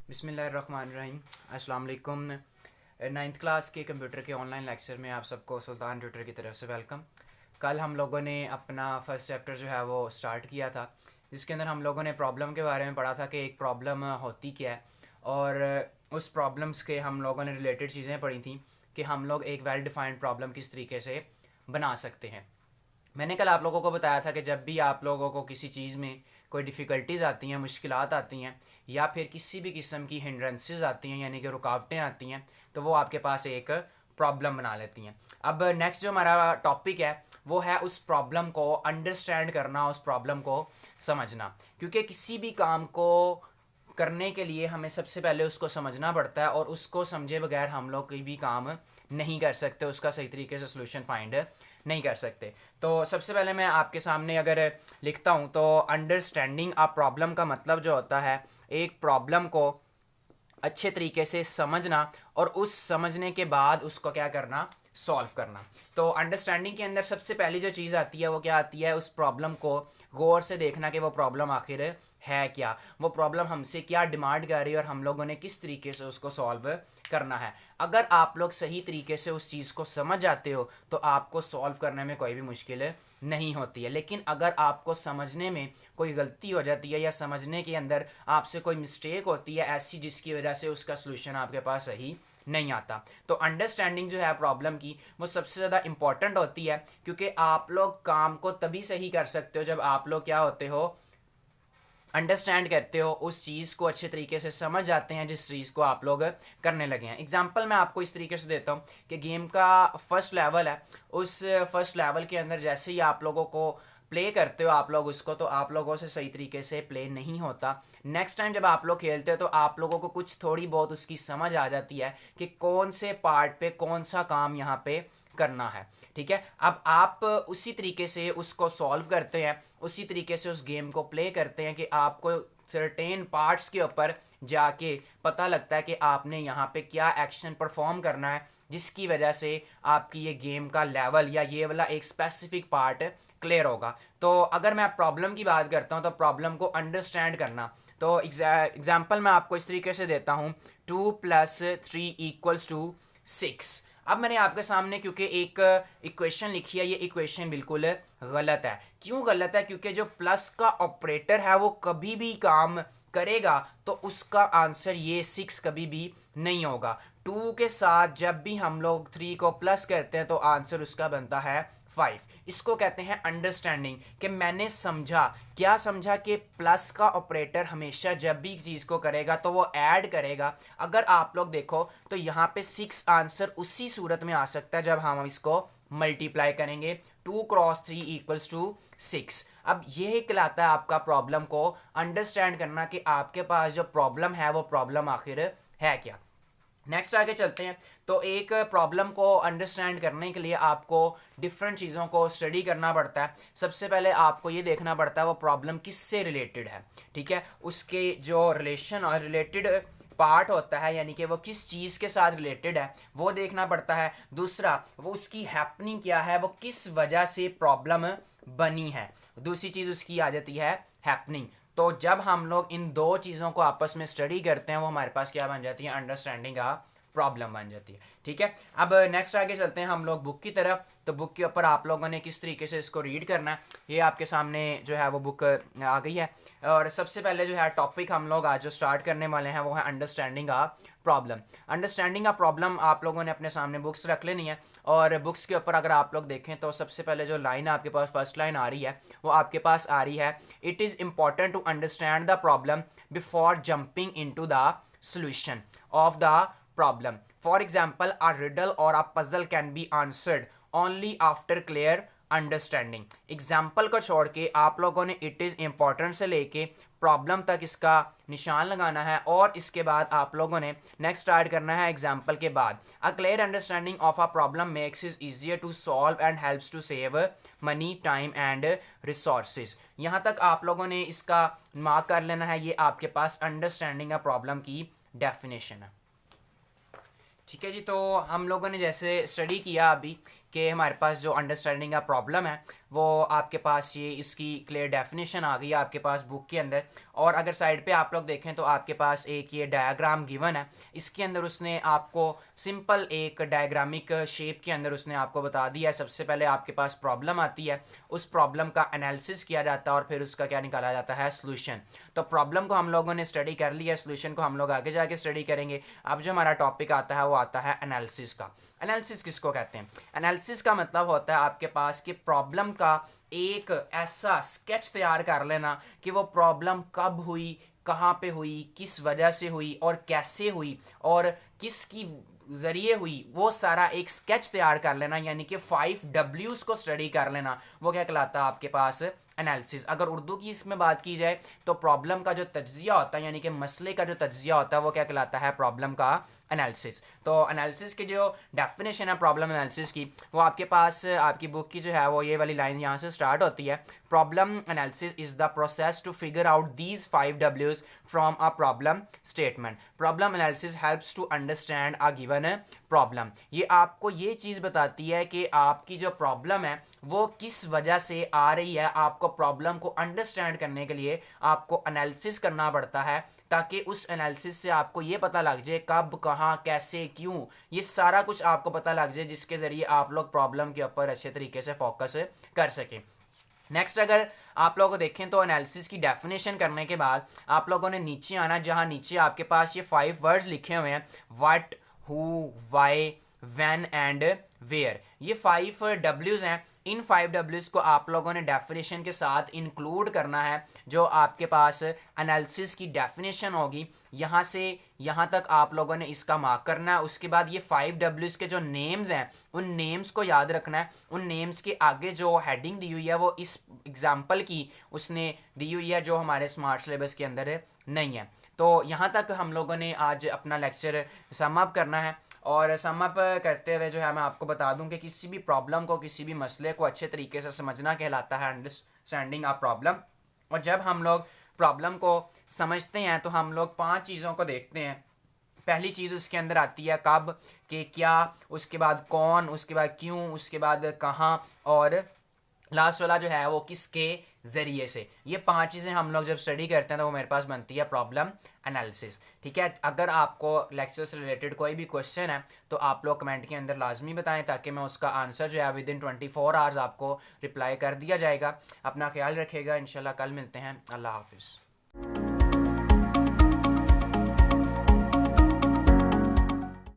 बिस्मिल्लाहिर्रहमानिर्रहीम। अस्सलाम वालेकुम। नाइन्थ क्लास के कंप्यूटर के ऑनलाइन लेक्चर में आप सबको सुल्तान ट्यूटर की तरफ से वेलकम। कल हम लोगों ने अपना फर्स्ट चैप्टर जो है वो स्टार्ट किया था, जिसके अंदर हम लोगों ने प्रॉब्लम के बारे में पढ़ा था कि एक प्रॉब्लम होती क्या है, और उस प्रॉब्लम्स के हम लोगों ने रिलेटेड चीज़ें पढ़ी थी कि हम लोग एक वेल डिफाइंड प्रॉब्लम किस तरीके से बना सकते हैं। मैंने कल आप लोगों को बताया था कि जब भी आप लोगों को किसी चीज़ में कोई डिफ़िकल्टीज़ आती हैं, मुश्किलात आती हैं, या फिर किसी भी किस्म की हिंड्रेंसेस आती हैं यानी कि रुकावटें आती हैं, तो वो आपके पास एक प्रॉब्लम बना लेती हैं। अब नेक्स्ट जो हमारा टॉपिक है वो है उस प्रॉब्लम को अंडरस्टैंड करना, उस प्रॉब्लम को समझना। क्योंकि किसी भी काम को करने के लिए हमें सबसे पहले उसको समझना पड़ता है, और उसको समझे बगैर हम लोग कोई भी काम नहीं कर सकते, उसका सही तरीके से सोल्यूशन फाइंड नहीं कर सकते। तो सबसे पहले मैं आपके सामने अगर लिखता हूँ तो अंडरस्टैंडिंग अ प्रॉब्लम का मतलब जो होता है एक प्रॉब्लम को अच्छे तरीके से समझना, और उस समझने के बाद उसको क्या करना, सॉल्व करना। तो अंडरस्टैंडिंग के अंदर सबसे पहली जो चीज़ आती है वो क्या आती है, उस प्रॉब्लम को गौर से देखना कि वो प्रॉब्लम आखिर है क्या, वो प्रॉब्लम हमसे क्या डिमांड कर रही है और हम लोगों ने किस तरीके से उसको सॉल्व करना है। अगर आप लोग सही तरीके से उस चीज़ को समझ जाते हो तो आपको सॉल्व करने में कोई भी मुश्किल नहीं होती है। लेकिन अगर आपको समझने में कोई गलती हो जाती है या समझने के अंदर आपसे कोई मिस्टेक होती है ऐसी जिसकी वजह से उसका सलूशन आपके पास सही नहीं आता, तो अंडरस्टैंडिंग जो है प्रॉब्लम की वो सबसे ज़्यादा इंपॉर्टेंट होती है। क्योंकि आप लोग काम को तभी सही कर सकते हो जब आप लोग क्या होते हो, अंडरस्टैंड करते हो, उस चीज़ को अच्छे तरीके से समझ जाते हैं जिस चीज़ को आप लोग करने लगे हैं। एग्जांपल मैं आपको इस तरीके से देता हूँ कि गेम का फर्स्ट लेवल है, उस फर्स्ट लेवल के अंदर जैसे ही आप लोगों को प्ले करते हो आप लोग उसको, तो आप लोगों से सही तरीके से प्ले नहीं होता। नेक्स्ट टाइम जब आप लोग खेलते हो तो आप लोगों को कुछ थोड़ी बहुत उसकी समझ आ जाती है कि कौन से पार्ट पे कौन सा काम यहाँ पे करना है। ठीक है, अब आप उसी तरीके से उसको सॉल्व करते हैं, उसी तरीके से उस गेम को प्ले करते हैं कि आपको सर्टेन पार्ट्स के ऊपर जाके पता लगता है कि आपने यहाँ पे क्या एक्शन परफॉर्म करना है, जिसकी वजह से आपकी ये गेम का लेवल या ये वाला एक स्पेसिफिक पार्ट क्लियर होगा। तो अगर मैं प्रॉब्लम की बात करता हूँ तो प्रॉब्लम को अंडरस्टैंड करना, तो एग्जाम्पल मैं आपको इस तरीके से देता हूँ, 2+3 = 6। अब मैंने आपके सामने क्योंकि एक इक्वेशन लिखी है, ये इक्वेशन बिल्कुल गलत है। क्यों गलत है? क्योंकि जो प्लस का ऑपरेटर है वो कभी भी काम करेगा तो उसका आंसर ये 6 कभी भी नहीं होगा। 2 के साथ जब भी हम लोग 3 को प्लस करते हैं तो आंसर उसका बनता है 5। इसको कहते हैं अंडरस्टैंडिंग, कि मैंने समझा। क्या समझा? कि प्लस का ऑपरेटर हमेशा जब भी चीज़ को करेगा तो वो ऐड करेगा। अगर आप लोग देखो तो यहाँ पे 6 आंसर उसी सूरत में आ सकता है जब हम इसको मल्टीप्लाई करेंगे। 2 × 3 = 6। अब ये कहलाता है आपका प्रॉब्लम को अंडरस्टैंड करना, कि आपके पास जो प्रॉब्लम है वो प्रॉब्लम आखिर है क्या। नेक्स्ट आगे चलते हैं। तो एक प्रॉब्लम को अंडरस्टैंड करने के लिए आपको डिफरेंट चीज़ों को स्टडी करना पड़ता है। सबसे पहले आपको ये देखना पड़ता है वो प्रॉब्लम किससे रिलेटेड है। ठीक है, उसके जो रिलेशन और रिलेटेड पार्ट होता है, यानी कि वो किस चीज़ के साथ रिलेटेड है, वो देखना पड़ता है। दूसरा, वो उसकी हैपनिंग क्या है, वो किस वजह से प्रॉब्लम बनी है। दूसरी चीज़ उसकी आ जाती है हैपनिंग। तो जब हम लोग इन दो चीज़ों को आपस में स्टडी करते हैं वो हमारे पास क्या बन जाती है, अंडरस्टैंडिंग का प्रॉब्लम बन जाती है। ठीक है, अब नेक्स्ट आगे चलते हैं हम लोग बुक की तरफ। तो बुक के ऊपर आप लोगों ने किस तरीके से इसको रीड करना है, ये आपके सामने जो है वो बुक आ गई है। और सबसे पहले जो है टॉपिक हम लोग आज जो स्टार्ट करने वाले हैं वो है अंडरस्टैंडिंग आ प्रॉब्लम। अंडरस्टैंडिंग आ प्रॉब्लम आप लोगों ने अपने सामने बुक्स रख लेनी है, और बुक्स के ऊपर अगर आप लोग देखें तो सबसे पहले जो लाइन आपके पास फर्स्ट लाइन आ रही है वो आपके पास आ रही है, it is important to understand the problem before jumping into the solution of the problem. For example, a riddle or a puzzle can be answered only after clear understanding. Example को छोड़ के आप लोगों ने इट इज़ इंपॉर्टेंट से लेके problem तक इसका निशान लगाना है, और इसके बाद आप लोगों ने नेक्स्ट स्टार्ट करना है एग्जाम्पल के बाद। A clear understanding of a problem makes is easier to solve and helps to save money, time and resources. यहाँ तक आप लोगों ने इसका मार्क कर लेना है, ये आपके पास अंडरस्टैंडिंग अ प्रॉब्लम की डेफिनेशन है। ठीक है जी, तो हम लोगों ने जैसे स्टडी किया अभी कि हमारे पास जो अंडरस्टैंडिंग का प्रॉब्लम है वो आपके पास ये इसकी क्लियर डेफिनेशन आ गई है आपके पास बुक के अंदर। और अगर साइड पे आप लोग देखें तो आपके पास एक ये डायग्राम गिवन है, इसके अंदर उसने आपको सिंपल एक डायग्रामिक शेप के अंदर उसने आपको बता दिया है। सबसे पहले आपके पास प्रॉब्लम आती है, उस प्रॉब्लम का एनालिसिस किया जाता है और फिर उसका क्या निकाला जाता है, सोल्यूशन। तो प्रॉब्लम को हम लोगों ने स्टडी कर लिया, सोल्यूशन को हम लोग आगे जाके स्टडी करेंगे। अब जो हमारा टॉपिक आता है वो आता है एनालिसिस का। एनालिसिस किसको कहते हैं? एनालिसिस का मतलब होता है आपके पास कि प्रॉब्लम का एक ऐसा स्केच तैयार कर लेना कि वो प्रॉब्लम कब हुई, कहाँ पे हुई, किस वजह से हुई और कैसे हुई और किसकी ज़रिए हुई, वो सारा एक स्केच तैयार कर लेना, यानी कि 5 Ws को स्टडी कर लेना, वो क्या कहलाता है आपके पास, एनालिसिस। अगर उर्दू की इसमें बात की जाए तो प्रॉब्लम का जो तज्जिया होता है, यानी कि मसले का जो तज्जिया होता है, वो क्या कहलाता है, प्रॉब्लम का एनालिसिस। तो एनालिसिस की जो डेफिनेशन है प्रॉब्लम एनालिसिस की, वो आपके पास आपकी बुक की जो है वो ये वाली लाइन यहाँ से स्टार्ट होती है। Problem analysis is the process to figure out these 5 Ws from a problem statement. Problem analysis helps to understand a given problem. ये आपको ये चीज़ बताती है कि आपकी जो प्रॉब्लम है वो किस वजह से आ रही है। आपको प्रॉब्लम को अंडरस्टैंड करने के लिए आपको एनालिसिस करना पड़ता है, ताकि उस एनालिसिस से आपको ये पता लग जाए कब, कहाँ, कैसे, क्यों, ये सारा कुछ आपको पता लग जाए, जिसके ज़रिए आप लोग प्रॉब्लम के ऊपर अच्छे तरीके से फोकस कर सकें। नेक्स्ट अगर आप लोग देखें तो एनालिसिस की डेफिनेशन करने के बाद आप लोगों ने नीचे आना, जहाँ नीचे आपके पास ये 5 वर्ड्स लिखे हुए हैं, what, who, why, when and where. ये 5 Ws हैं। इन 5 Ws को आप लोगों ने डेफिनेशन के साथ इंक्लूड करना है। जो आपके पास एनालिसिस की डेफिनेशन होगी, यहाँ से यहाँ तक आप लोगों ने इसका मार्क करना है। उसके बाद ये 5 Ws के जो नेम्स हैं, उन नेम्स को याद रखना है। उन नेम्स के आगे जो हेडिंग दी हुई है वो इस एग्जाम्पल की उसने दी हुई है, जो हमारे स्मार्ट सिलेबस के अंदर नहीं है। तो यहाँ तक हम लोगों ने आज अपना लेक्चर सम अप करना है। और सम अप करते हुए जो है मैं आपको बता दूं कि किसी भी प्रॉब्लम को, किसी भी मसले को अच्छे तरीके से समझना कहलाता है अंडरस्टैंडिंग अ प्रॉब्लम। और जब हम लोग प्रॉब्लम को समझते हैं तो हम लोग 5 चीज़ों को देखते हैं। पहली चीज़ उसके अंदर आती है कब, कि क्या, उसके बाद कौन, उसके बाद क्यों, उसके बाद कहाँ, और लास्ट वाला जो है वो किसके ज़रिए से। ये 5 चीज़ें हम लोग जब स्टडी करते हैं तो वो मेरे पास बनती है प्रॉब्लम एनालिसिस। ठीक है, अगर आपको लेक्चर से रिलेटेड कोई भी क्वेश्चन है तो आप लोग कमेंट के अंदर लाजमी बताएं, ताकि मैं उसका आंसर जो है विद इन 24 आवर्स आपको रिप्लाई कर दिया जाएगा। अपना ख्याल रखिएगा, इंशाल्लाह कल मिलते हैं। अल्लाह हाफिज़।